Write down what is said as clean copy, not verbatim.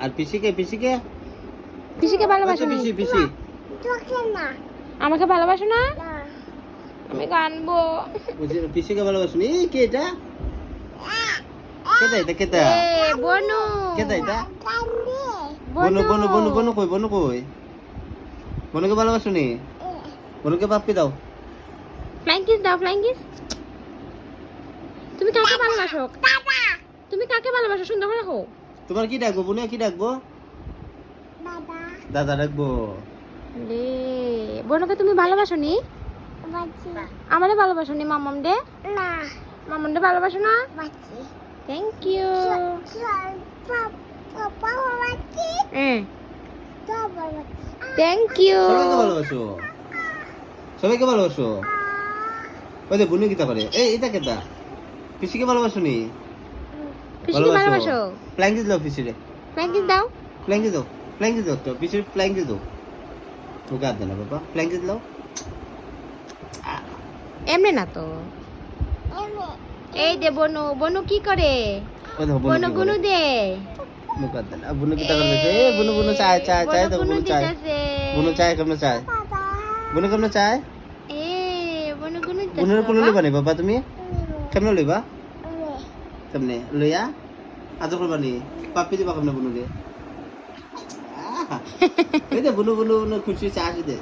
আর পিসিকে পিসিকে পিসিকে ভালোবাসো নি? পিসি পিসি আমাকে ভালোবাসো না? আমি কানবো। পিসিকে ভালোবাসো নি? কে এটা? কেটা এটা কেটা? এ বনু। কেটা এটা? বনু বনু বনু বনু কই বনু কই? বনুকে ভালোবাসো নি? বনুকে পাপ্পি দাও। ফ্লাইং কিস দাও, ফ্লাইং কিস। তুমি কাকে ভালোবাসো? তুমি কাকে ভালোবাসো? সুন্দর করে রাখো। তোমার কি ডাকবো বনু? কি ডাকবো? দাদা ডাকবো। রে বনুকে তুমি ভালোবাসো নি? আমারে ভালোবাসো নি? মামাম দে মামাম দে ভালোবাসো না? Thank you. Thank you. সবাইকে ভালোবাসো, সবাইকে ভালোবাসো। ওই যে বুনু কিতা করে? এই এটা কেটা? পিসিকে ভালোবাসো নি? পিসিকে ভালোবাসো? ফ্লাইং কিস দাও পিসিরে। ফ্লাইং কিস দাও। ফ্লাইং কিস দাও, ফ্লাইং কিস দাও তো পিসির ফ্লাইং কিস দাও। মুখে হাত দেনা বাবা, ফ্লাইং কিস দাও। এমনে না তো। এই দে বনু, বনু কি করে? ওই দেখো বনু বুনু বনু দে। মুখে হাত দেনা। বুনু কিতা করে? এ বুনু বুনু চায় চায় চায় তো বুনু চায়। বুনু চায় কেমনে চায়? বুনু কেমনে চায়? এ বনু বনু বুনুর কোলে লইবা নি বাবা তুমি? কেমনে লইবা? কেমনে লইয়া? আদর করবা নি? পাপ্পি দিবা কেমনে বুনুরে? এই যে বুনু বুনু বুনু খুশি চায় দে।